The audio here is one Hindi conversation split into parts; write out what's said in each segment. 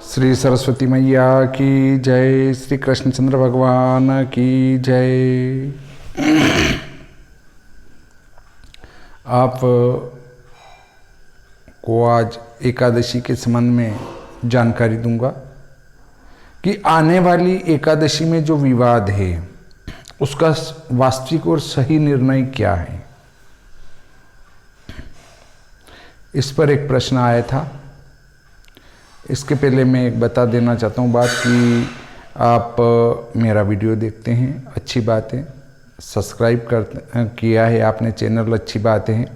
श्री सरस्वती मैया की जय, श्री कृष्णचंद्र भगवान की जय। आप को आज एकादशी के संबंध में जानकारी दूंगा कि आने वाली एकादशी में जो विवाद है उसका वास्तविक और सही निर्णय क्या है। इस पर एक प्रश्न आया था। इसके पहले मैं एक बता देना चाहता हूँ बात कि आप मेरा वीडियो देखते हैं, अच्छी बात है। सब्सक्राइब किया है आपने चैनल, अच्छी बात है।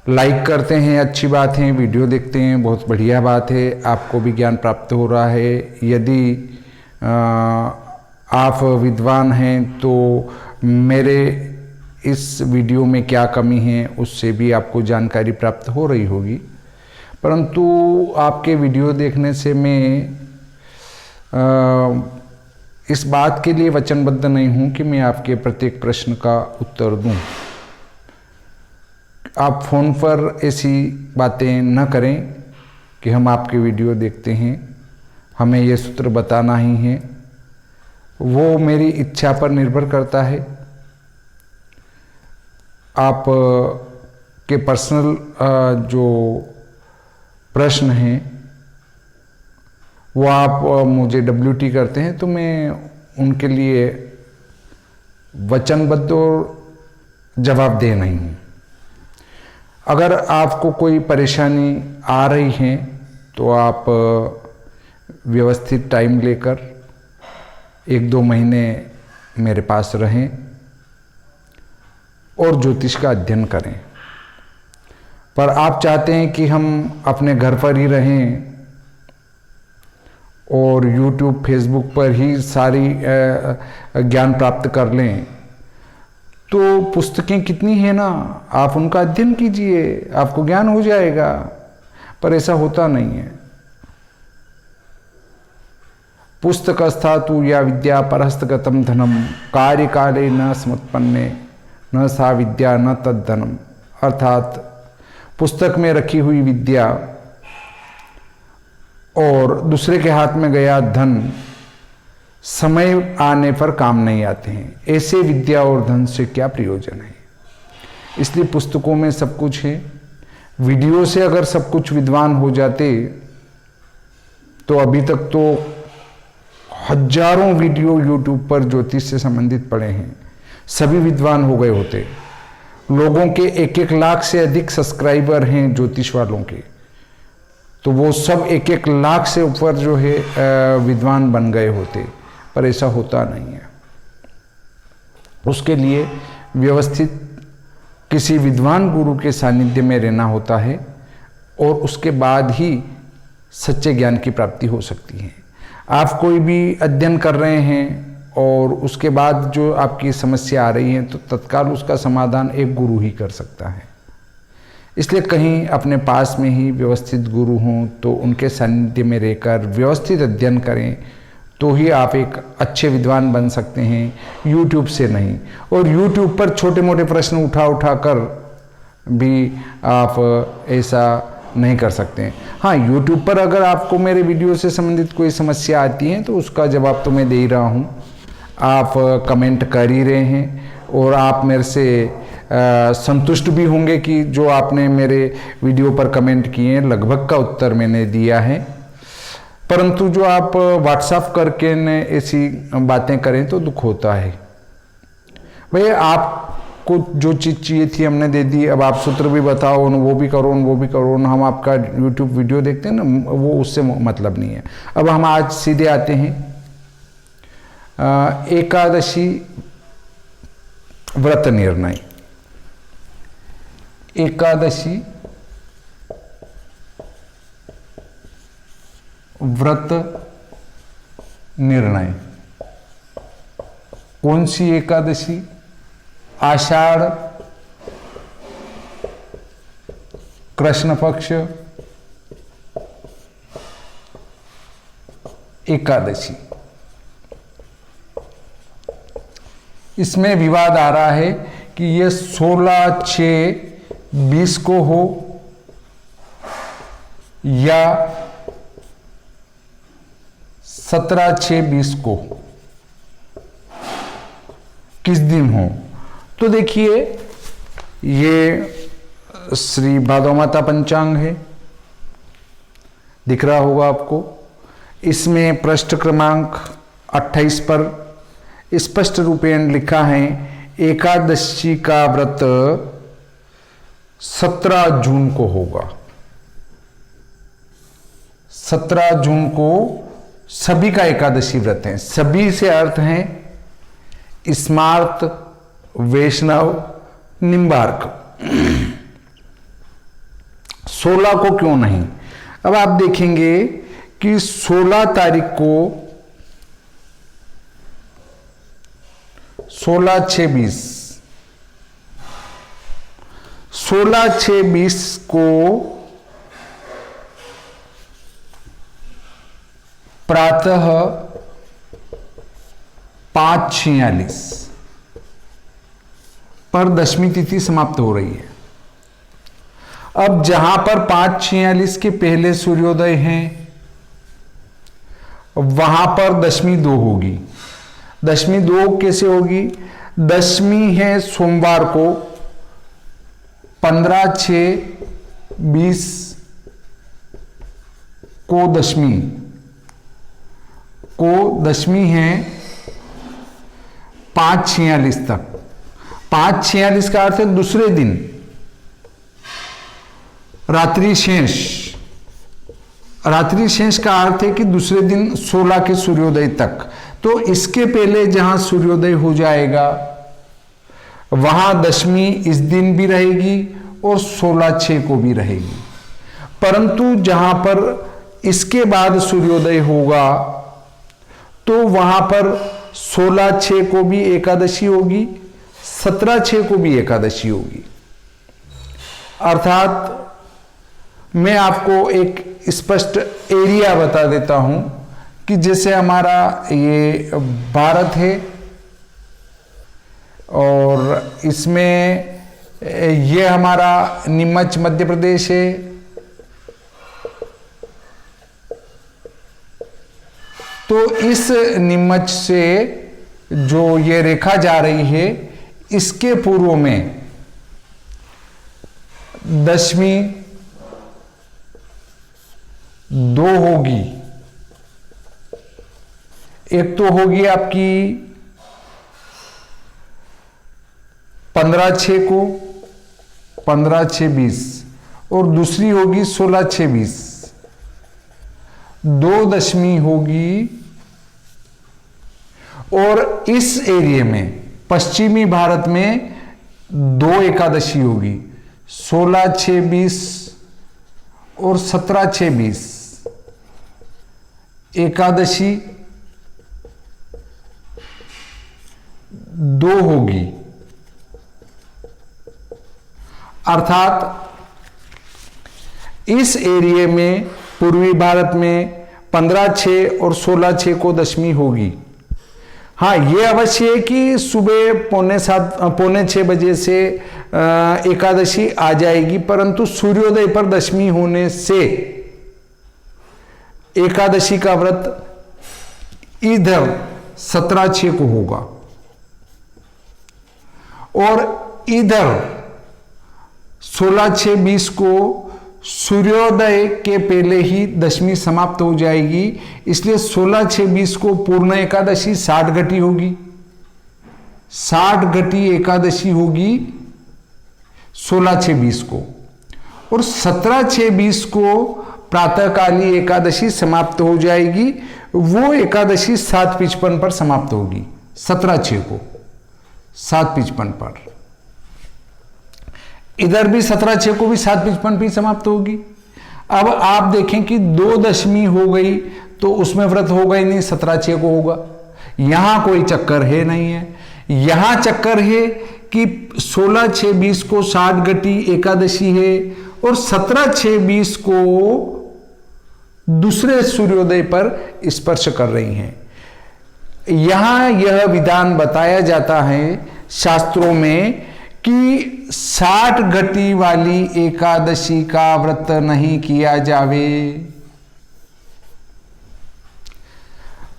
लाइक करते हैं, अच्छी बात है। वीडियो देखते हैं, बहुत बढ़िया बात है। आपको भी ज्ञान प्राप्त हो रहा है। यदि आप विद्वान हैं तो मेरे इस वीडियो में क्या कमी है उससे भी आपको जानकारी प्राप्त हो रही होगी। परंतु आपके वीडियो देखने से मैं इस बात के लिए वचनबद्ध नहीं हूं कि मैं आपके प्रत्येक प्रश्न का उत्तर दूं। आप फ़ोन पर ऐसी बातें न करें कि हम आपके वीडियो देखते हैं, हमें ये सूत्र बताना ही है। वो मेरी इच्छा पर निर्भर करता है। आप के पर्सनल जो प्रश्न हैं वो आप मुझे WT करते हैं तो मैं उनके लिए वचनबद्ध और जवाबदेह नहीं हूँ। अगर आपको कोई परेशानी आ रही है तो आप व्यवस्थित टाइम लेकर 1-2 महीने मेरे पास रहें और ज्योतिष का अध्ययन करें। पर आप चाहते हैं कि हम अपने घर पर ही रहें और YouTube, Facebook पर ही सारी ज्ञान प्राप्त कर लें, तो पुस्तकें कितनी है ना, आप उनका अध्ययन कीजिए, आपको ज्ञान हो जाएगा। पर ऐसा होता नहीं है। पुस्तकस्था तु या विद्या परहस्तगतम धनम कार्यकाले न समुत्पन्ने न सा विद्या न तद्धनम। अर्थात पुस्तक में रखी हुई विद्या और दूसरे के हाथ में गया धन समय आने पर काम नहीं आते हैं। ऐसे विद्या और धन से क्या प्रयोजन है। इसलिए पुस्तकों में सब कुछ है। वीडियो से अगर सब कुछ विद्वान हो जाते तो अभी तक तो हजारों वीडियो YouTube पर ज्योतिष से संबंधित पड़े हैं, सभी विद्वान हो गए होते। लोगों के 1-1 लाख से अधिक सब्सक्राइबर हैं ज्योतिष वालों के, तो वो सब 1-1 लाख से ऊपर जो है विद्वान बन गए होते। पर ऐसा होता नहीं है। उसके लिए व्यवस्थित किसी विद्वान गुरु के सानिध्य में रहना होता है और उसके बाद ही सच्चे ज्ञान की प्राप्ति हो सकती है। आप कोई भी अध्ययन कर रहे हैं और उसके बाद जो आपकी समस्या आ रही है तो तत्काल उसका समाधान एक गुरु ही कर सकता है। इसलिए कहीं अपने पास में ही व्यवस्थित गुरु हों तो उनके सानिध्य में रहकर व्यवस्थित अध्ययन करें तो ही आप एक अच्छे विद्वान बन सकते हैं, YouTube से नहीं। और YouTube पर छोटे मोटे प्रश्न उठा कर भी आप ऐसा नहीं कर सकते हैं। हाँ, YouTube पर अगर आपको मेरे वीडियो से संबंधित कोई समस्या आती है तो उसका जवाब तो मैं दे ही रहा हूँ। आप कमेंट कर ही रहे हैं और आप मेरे से संतुष्ट भी होंगे कि जो आपने मेरे वीडियो पर कमेंट किए हैं लगभग का उत्तर मैंने दिया है। परंतु जो आप व्हाट्सएप करके ने ऐसी बातें करें तो दुख होता है। भैया आपको जो चीज़ चाहिए थी हमने दे दी, अब आप सूत्र भी बताओ, वो भी करो, वो भी करो। हम आपका YouTube वीडियो देखते हैं ना, वो उससे मतलब नहीं है। अब हम आज सीधे आते हैं एकादशी व्रत निर्णय। एकादशी व्रत निर्णय। कौन सी एकादशी? आषाढ़ कृष्ण पक्ष एकादशी। इसमें विवाद आ रहा है कि ये 16/6/20 को हो या 17/6/20 को किस दिन हो? तो देखिए, ये श्री भादौ माता पंचांग है, दिख रहा होगा आपको। इसमें पृष्ठ क्रमांक 28 पर स्पष्ट रूपेण लिखा है, एकादशी का व्रत 17 जून को होगा। 17 जून को सभी का एकादशी व्रत है। सभी से अर्थ है स्मार्त, वैष्णव, निम्बार्क। 16 को क्यों नहीं? अब आप देखेंगे कि 16 तारीख को 16/6/20 16/6/20 को प्रातः 5:46 पर दशमी तिथि समाप्त हो रही है। अब जहां पर 5:46 के पहले सूर्योदय है, वहां पर दशमी 2 होगी। दशमी 2 कैसे होगी? दशमी है सोमवार को 15/6/20 को दशमी है 5:46 तक। 5:46 का अर्थ है दूसरे दिन, रात्रि शेष। रात्रि शेष का अर्थ है कि दूसरे दिन 16 के सूर्योदय तक। तो इसके पहले जहां सूर्योदय हो जाएगा, वहां दशमी इस दिन भी रहेगी और 16/6 को भी रहेगी। परंतु जहां पर इसके बाद सूर्योदय होगा, तो वहां पर 16/6 को भी एकादशी होगी, 17/6 को भी एकादशी होगी। अर्थात मैं आपको एक स्पष्ट एरिया बता देता हूं कि जैसे हमारा ये भारत है और इसमें ये हमारा नीमच मध्य प्रदेश है, तो इस नीमच से जो ये रेखा जा रही है, इसके पूर्व में दशमी 2 होगी। एक तो होगी आपकी 15/6 को 15/6/20 और दूसरी होगी 16/6/20। 2 दशमी होगी और इस एरिया में पश्चिमी भारत में 2 एकादशी होगी, 16/6/20 और 17/6/20 एकादशी 2 होगी। अर्थात इस एरिया में पूर्वी भारत में 15/6 और 16/6 को दशमी होगी। हाँ, ये अवश्य है कि सुबह 6:45 बजे से एकादशी आ जाएगी, परंतु सूर्योदय पर दशमी होने से एकादशी का व्रत इधर 17/6 को होगा और इधर 16/6/20 को सूर्योदय के पहले ही दशमी समाप्त हो जाएगी। इसलिए 16/6/20 को पूर्ण एकादशी 60 घटी होगी। 60 घटी एकादशी होगी 16/6/20 को और 17/6/20 को प्रातःकाली एकादशी समाप्त हो जाएगी। वो एकादशी 7:55 पर समाप्त होगी। 17/6 को 7:55 पर, इधर भी 17/6 को भी 7:55 पर समाप्त होगी। अब आप देखें कि 2 दशमी हो गई तो उसमें व्रत होगा ही नहीं, 17/6 को होगा। यहां कोई चक्कर है नहीं है। यहां चक्कर है कि 16/6/20 को 60 घटी एकादशी है और 17/6/20 को दूसरे सूर्योदय पर स्पर्श कर रही हैं। यहां यह विधान बताया जाता है शास्त्रों में कि 60 घटी वाली एकादशी का व्रत नहीं किया जावे।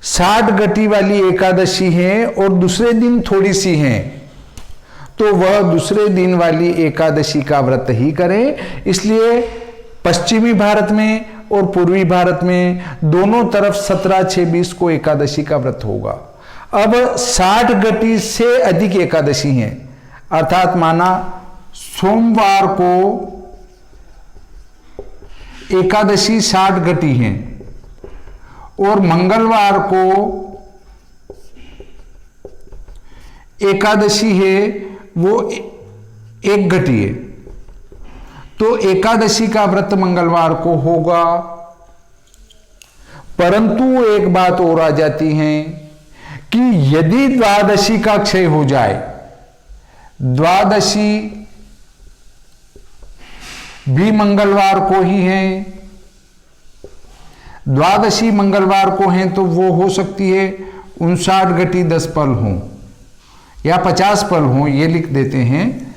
60 घटी वाली एकादशी है और दूसरे दिन थोड़ी सी है, तो वह दूसरे दिन वाली एकादशी का व्रत ही करें। इसलिए पश्चिमी भारत में और पूर्वी भारत में दोनों तरफ 17-6-20 को एकादशी का व्रत होगा। अब 60 घटी से अधिक एकादशी हैं, अर्थात माना सोमवार को एकादशी 60 घटी हैं और मंगलवार को एकादशी है वो 1 घटी है, तो एकादशी का व्रत मंगलवार को होगा। परंतु एक बात और आ जाती है कि यदि द्वादशी का क्षय हो जाए, द्वादशी भी मंगलवार को ही है, द्वादशी मंगलवार को है, तो वो हो सकती है 59 घटी 10 पल हो या 50 पल हो, ये लिख देते हैं।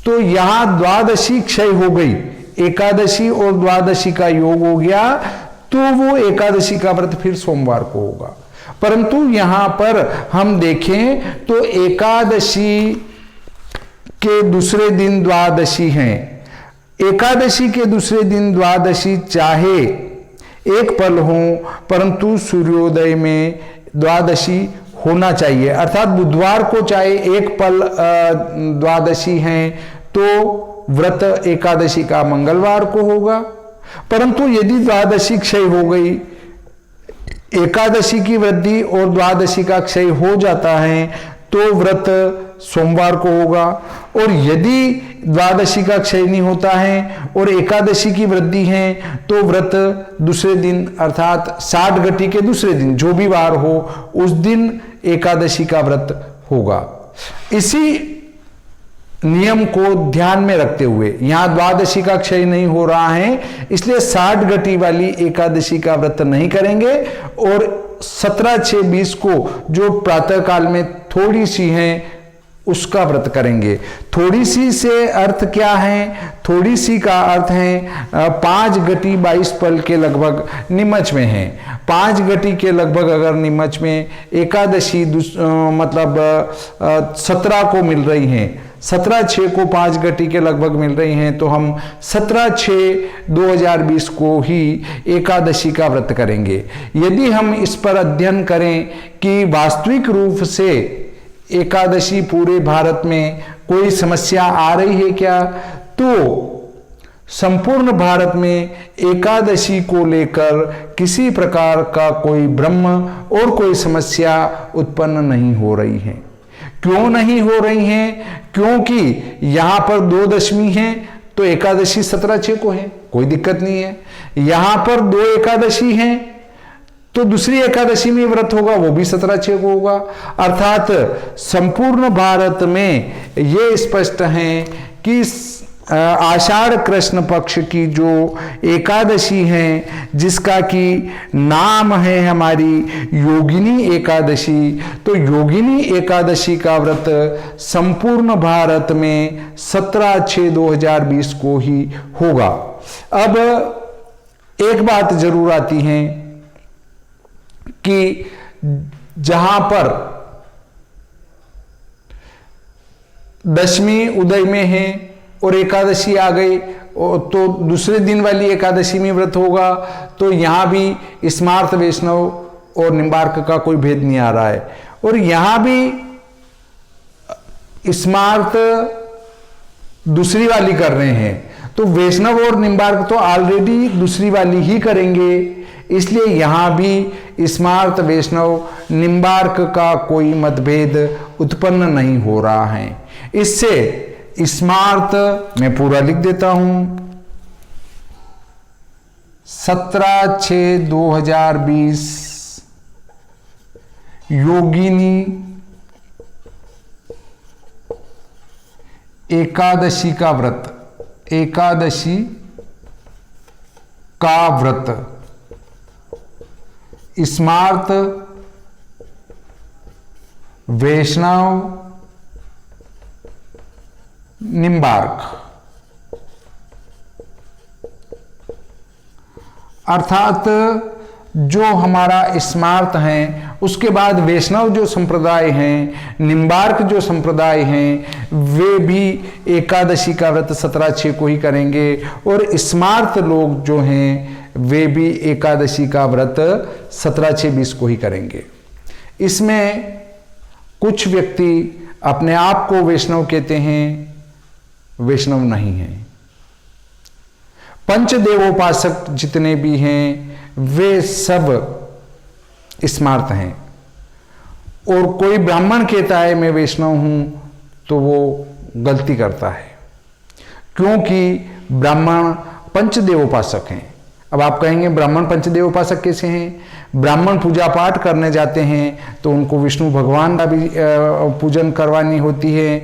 तो यहां द्वादशी क्षय हो गई, एकादशी और द्वादशी का योग हो गया, तो वो एकादशी का व्रत फिर सोमवार को होगा। परंतु यहां पर हम देखें तो एकादशी के दूसरे दिन द्वादशी है, एकादशी के दूसरे दिन द्वादशी चाहे 1 पल हो, परंतु सूर्योदय में द्वादशी होना चाहिए, अर्थात बुधवार को चाहे 1 पल द्वादशी है तो व्रत एकादशी का मंगलवार को होगा। परंतु यदि द्वादशी क्षय हो गई, एकादशी की वृद्धि और द्वादशी का क्षय हो जाता है, तो व्रत सोमवार को होगा। और यदि द्वादशी का क्षय नहीं होता है और एकादशी की वृद्धि है, तो व्रत दूसरे दिन अर्थात 60 घटी के दूसरे दिन जो भी वार हो उस दिन एकादशी का व्रत होगा। इसी नियम को ध्यान में रखते हुए यहां द्वादशी का क्षय नहीं हो रहा है, इसलिए 60 घटी वाली एकादशी का व्रत नहीं करेंगे और 17-6-20 को जो प्रातः काल में थोड़ी सी है उसका व्रत करेंगे। थोड़ी सी से अर्थ क्या है? थोड़ी सी का अर्थ है 5 घटी 22 पल के लगभग निमच में है। 5 घटी के लगभग अगर निमच में एकादशी मतलब 17 को मिल रही है, 17/6 को 5 घटी के लगभग मिल रही हैं, तो हम 17/6/2020 को ही एकादशी का व्रत करेंगे। यदि हम इस पर अध्ययन करें कि वास्तविक रूप से एकादशी पूरे भारत में कोई समस्या आ रही है क्या, तो संपूर्ण भारत में एकादशी को लेकर किसी प्रकार का कोई भ्रम और कोई समस्या उत्पन्न नहीं हो रही है। क्यों नहीं हो रही हैं? क्योंकि यहां पर 2 दशमी है तो एकादशी 17/6 को है, कोई दिक्कत नहीं है। यहां पर 2 एकादशी हैं तो दूसरी एकादशी में व्रत होगा, वो भी 17/6 को होगा। अर्थात संपूर्ण भारत में ये स्पष्ट है कि आषाढ़ कृष्ण पक्ष की जो एकादशी है, जिसका कि नाम है हमारी योगिनी एकादशी, तो योगिनी एकादशी का व्रत संपूर्ण भारत में 17/6/2020 को ही होगा। अब एक बात जरूर आती है कि जहां पर दशमी उदय में है और एकादशी आ गई तो दूसरे दिन वाली एकादशी में व्रत होगा, तो यहां भी स्मार्त वैष्णव और निम्बार्क का कोई भेद नहीं आ रहा है। और यहां भी स्मार्त दूसरी वाली कर रहे हैं, तो वैष्णव और निम्बार्क तो ऑलरेडी दूसरी वाली ही करेंगे, इसलिए यहां भी स्मार्त वैष्णव निम्बार्क का कोई मतभेद उत्पन्न नहीं हो रहा है। इससे स्मार्त मैं पूरा लिख देता हूं, 17/6/2020 योगिनी एकादशी का व्रत, एकादशी का व्रत स्मार्त वैष्णव निम्बार्क, अर्थात जो हमारा स्मार्त हैं, उसके बाद वैष्णव जो संप्रदाय हैं, निम्बार्क जो संप्रदाय हैं, वे भी एकादशी का व्रत 17/6 को ही करेंगे। और स्मार्त लोग जो हैं वे भी एकादशी का व्रत 17/6/20 को ही करेंगे। इसमें कुछ व्यक्ति अपने आप को वैष्णव कहते हैं, वैष्णव नहीं हैं। पंचदेवोपासक जितने भी हैं वे सब स्मार्त हैं। और कोई ब्राह्मण कहता है मैं वैष्णव हूं तो वो गलती करता है, क्योंकि ब्राह्मण पंचदेवोपासक हैं। अब आप कहेंगे ब्राह्मण पंचदेवोपासक कैसे हैं? ब्राह्मण पूजा पाठ करने जाते हैं तो उनको विष्णु भगवान का भी पूजन करवानी होती है।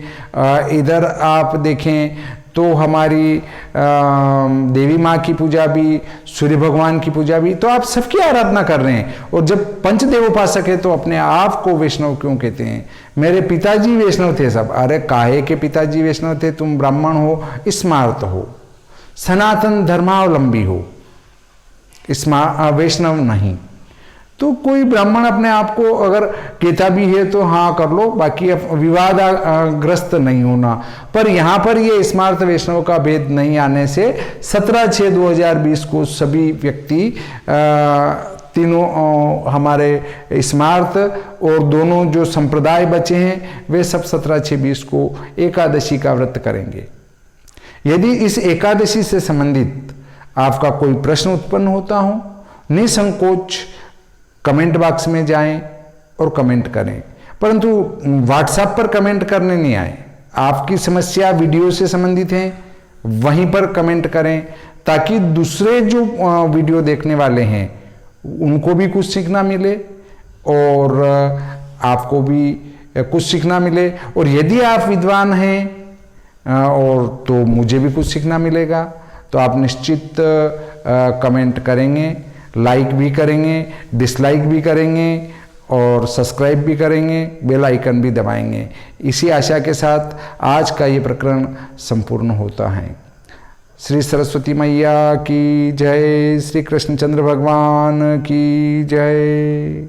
इधर आप देखें तो हमारी देवी माँ की पूजा भी, सूर्य भगवान की पूजा भी, तो आप सबकी आराधना कर रहे हैं। और जब पंचदेवोपासक है तो अपने आप को वैष्णव क्यों कहते हैं? मेरे पिताजी वैष्णव थे सब। अरे काहे के पिताजी वैष्णव थे? तुम ब्राह्मण हो, स्मार्त हो, सनातन धर्मावलंबी हो, वैष्णव नहीं। तो कोई ब्राह्मण अपने आप को अगर कहता भी है तो हाँ कर लो, बाकी विवादग्रस्त नहीं होना। पर यहाँ पर ये स्मार्त वैष्णव का भेद नहीं आने से 17/6/2020 को सभी व्यक्ति तीनों हमारे स्मार्त और दोनों जो संप्रदाय बचे हैं वे सब 17/6/20 को एकादशी का व्रत करेंगे। यदि इस एकादशी से संबंधित आपका कोई प्रश्न उत्पन्न होता हो, निसंकोच कमेंट बॉक्स में जाएं और कमेंट करें, परंतु व्हाट्सएप पर कमेंट करने नहीं आए। आपकी समस्या वीडियो से संबंधित है वहीं पर कमेंट करें, ताकि दूसरे जो वीडियो देखने वाले हैं उनको भी कुछ सीखना मिले और आपको भी कुछ सीखना मिले। और यदि आप विद्वान हैं और तो मुझे भी कुछ सीखना मिलेगा। तो आप निश्चित कमेंट करेंगे, लाइक भी करेंगे, डिसलाइक भी करेंगे और सब्सक्राइब भी करेंगे, बेल आइकन भी दबाएंगे। इसी आशा के साथ आज का ये प्रकरण संपूर्ण होता है। श्री सरस्वती मैया की जय, श्री कृष्णचंद्र भगवान की जय।